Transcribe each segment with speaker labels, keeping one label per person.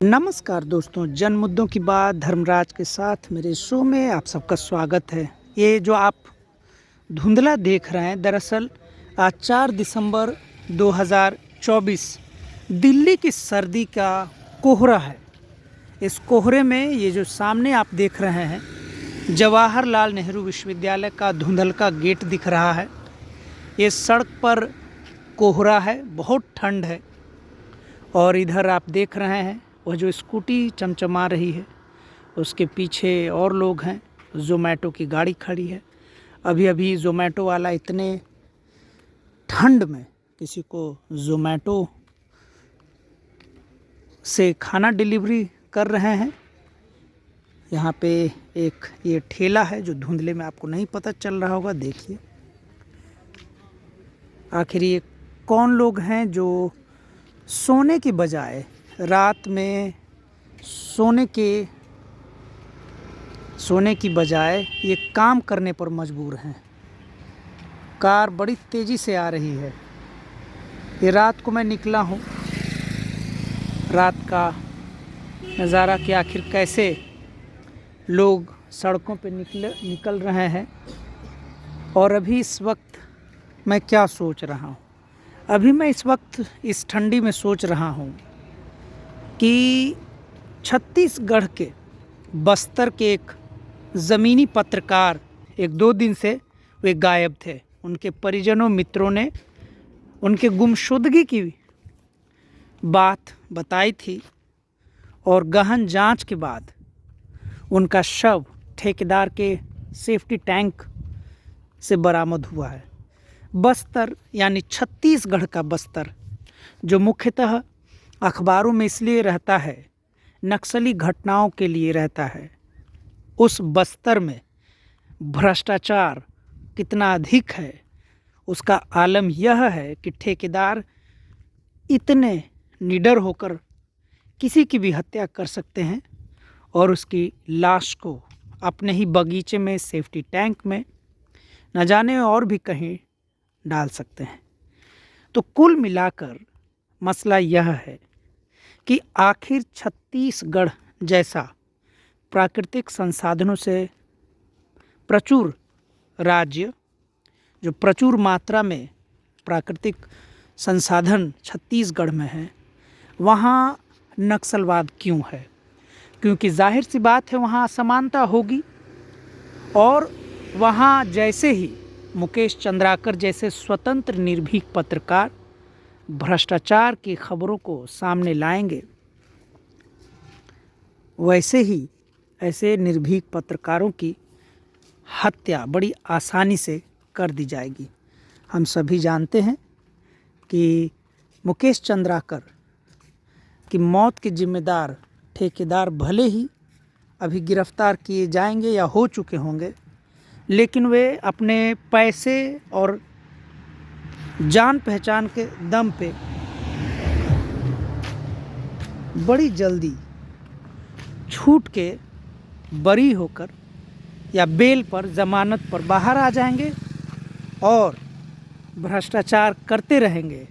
Speaker 1: नमस्कार दोस्तों, जन मुद्दों की बात धर्मराज के साथ मेरे शो में आप सबका स्वागत है। ये जो आप धुंधला देख रहे हैं, दरअसल आज 4 दिसंबर 2024 दिल्ली की सर्दी का कोहरा है। इस कोहरे में ये जो सामने आप देख रहे हैं, जवाहरलाल नेहरू विश्वविद्यालय का धुंधलका गेट दिख रहा है। ये सड़क पर कोहरा है, बहुत ठंड है। और इधर आप देख रहे हैं वह जो स्कूटी चमचमा रही है, उसके पीछे और लोग हैं। ज़ोमैटो की गाड़ी खड़ी है। अभी अभी ज़ोमैटो वाला इतने ठंड में किसी को ज़ोमैटो से खाना डिलीवरी कर रहे हैं। यहाँ पे एक ये ठेला है जो धुंधले में आपको नहीं पता चल रहा होगा। देखिए आखिर ये कौन लोग हैं जो सोने की बजाय रात में सोने की बजाय ये काम करने पर मजबूर हैं। कार बड़ी तेज़ी से आ रही है। ये रात को मैं निकला हूँ, रात का नज़ारा कि आखिर कैसे लोग सड़कों पे निकल रहे हैं। और अभी इस वक्त मैं क्या सोच रहा हूँ, अभी मैं इस वक्त इस ठंडी में सोच रहा हूँ कि छत्तीसगढ़ के बस्तर के एक ज़मीनी पत्रकार 1-2 दिन से वे गायब थे। उनके परिजनों मित्रों ने उनके गुमशुदगी की बात बताई थी और गहन जांच के बाद उनका शव ठेकेदार के सेफ्टी टैंक से बरामद हुआ है। बस्तर यानी छत्तीसगढ़ का बस्तर, जो मुख्यतः अखबारों में इसलिए रहता है, नक्सली घटनाओं के लिए रहता है, उस बस्तर में भ्रष्टाचार कितना अधिक है उसका आलम यह है कि ठेकेदार इतने निडर होकर किसी की भी हत्या कर सकते हैं और उसकी लाश को अपने ही बगीचे में सेफ्टी टैंक में न जाने और भी कहीं डाल सकते हैं। तो कुल मिलाकर मसला यह है कि आखिर छत्तीसगढ़ जैसा प्राकृतिक संसाधनों से प्रचुर राज्य, जो प्रचुर मात्रा में प्राकृतिक संसाधन छत्तीसगढ़ में है, वहाँ नक्सलवाद क्यों है? क्योंकि जाहिर सी बात है वहाँ असमानता होगी। और वहाँ जैसे ही मुकेश चंद्राकर जैसे स्वतंत्र निर्भीक पत्रकार भ्रष्टाचार की खबरों को सामने लाएंगे, वैसे ही ऐसे निर्भीक पत्रकारों की हत्या बड़ी आसानी से कर दी जाएगी। हम सभी जानते हैं कि मुकेश चंद्राकर की मौत के जिम्मेदार ठेकेदार भले ही अभी गिरफ्तार किए जाएंगे या हो चुके होंगे, लेकिन वे अपने पैसे और जान पहचान के दम पे बड़ी जल्दी छूट के बरी होकर या बेल पर ज़मानत पर बाहर आ जाएंगे और भ्रष्टाचार करते रहेंगे।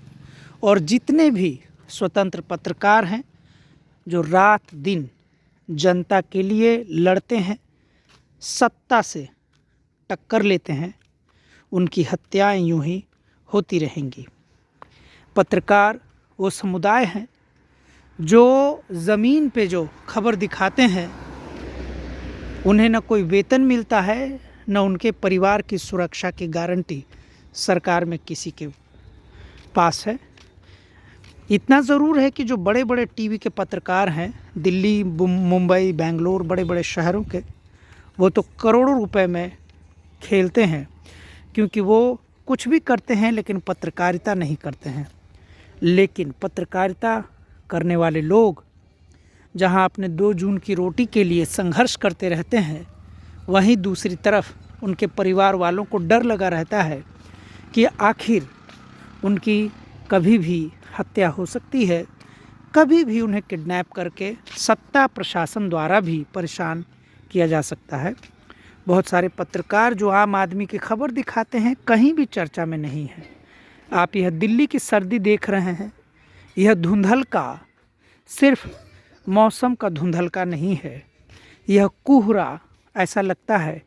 Speaker 1: और जितने भी स्वतंत्र पत्रकार हैं जो रात दिन जनता के लिए लड़ते हैं, सत्ता से टक्कर लेते हैं, उनकी हत्याएं यूं ही होती रहेंगी। पत्रकार वो समुदाय हैं जो ज़मीन पे जो खबर दिखाते हैं, उन्हें न कोई वेतन मिलता है, न उनके परिवार की सुरक्षा की गारंटी सरकार में किसी के पास है। इतना ज़रूर है कि जो बड़े बड़े टीवी के पत्रकार हैं, दिल्ली, मुंबई, बेंगलोर, बड़े बड़े शहरों के, वो तो करोड़ों रुपए में खेलते हैं, क्योंकि वो कुछ भी करते हैं लेकिन पत्रकारिता नहीं करते हैं। लेकिन पत्रकारिता करने वाले लोग जहां अपने 2 जून की रोटी के लिए संघर्ष करते रहते हैं, वहीं दूसरी तरफ उनके परिवार वालों को डर लगा रहता है कि आखिर उनकी कभी भी हत्या हो सकती है, कभी भी उन्हें किडनैप करके सत्ता प्रशासन द्वारा भी परेशान किया जा सकता है। बहुत सारे पत्रकार जो आम आदमी की खबर दिखाते हैं, कहीं भी चर्चा में नहीं है। आप यह दिल्ली की सर्दी देख रहे हैं, यह धुंधलका सिर्फ मौसम का धुंधलका नहीं है। यह कोहरा ऐसा लगता है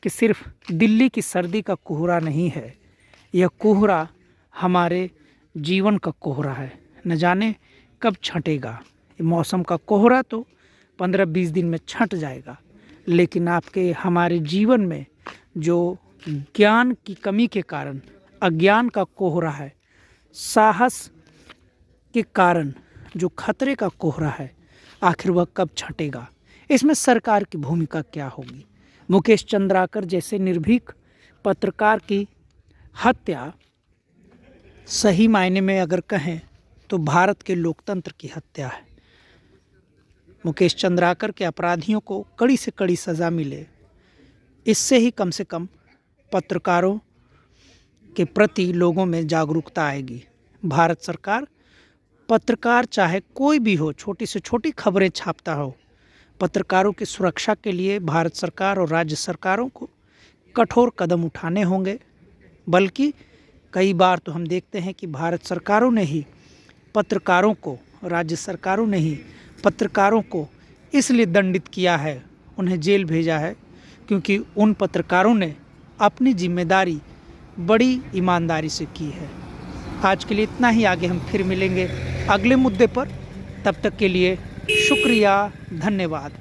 Speaker 1: कि सिर्फ दिल्ली की सर्दी का कोहरा नहीं है, यह कोहरा हमारे जीवन का कोहरा है। न जाने कब छंटेगा। ये मौसम का कोहरा तो 15-20 दिन में छंट जाएगा, लेकिन आपके हमारे जीवन में जो ज्ञान की कमी के कारण अज्ञान का कोहरा है, साहस के कारण जो खतरे का कोहरा है, आखिर वह कब छंटेगा? इसमें सरकार की भूमिका क्या होगी? मुकेश चंद्राकर जैसे निर्भीक पत्रकार की हत्या सही मायने में अगर कहें तो भारत के लोकतंत्र की हत्या है। मुकेश चंद्राकर के अपराधियों को कड़ी से कड़ी सज़ा मिले, इससे ही कम से कम पत्रकारों के प्रति लोगों में जागरूकता आएगी। भारत सरकार, पत्रकार चाहे कोई भी हो, छोटी से छोटी खबरें छापता हो, पत्रकारों की सुरक्षा के लिए भारत सरकार और राज्य सरकारों को कठोर कदम उठाने होंगे। बल्कि कई बार तो हम देखते हैं कि भारत सरकारों ने ही पत्रकारों को, राज्य सरकारों ने ही पत्रकारों को इसलिए दंडित किया है, उन्हें जेल भेजा है, क्योंकि उन पत्रकारों ने अपनी जिम्मेदारी बड़ी ईमानदारी से की है। आज के लिए इतना ही। आगे हम फिर मिलेंगे अगले मुद्दे पर। तब तक के लिए शुक्रिया, धन्यवाद।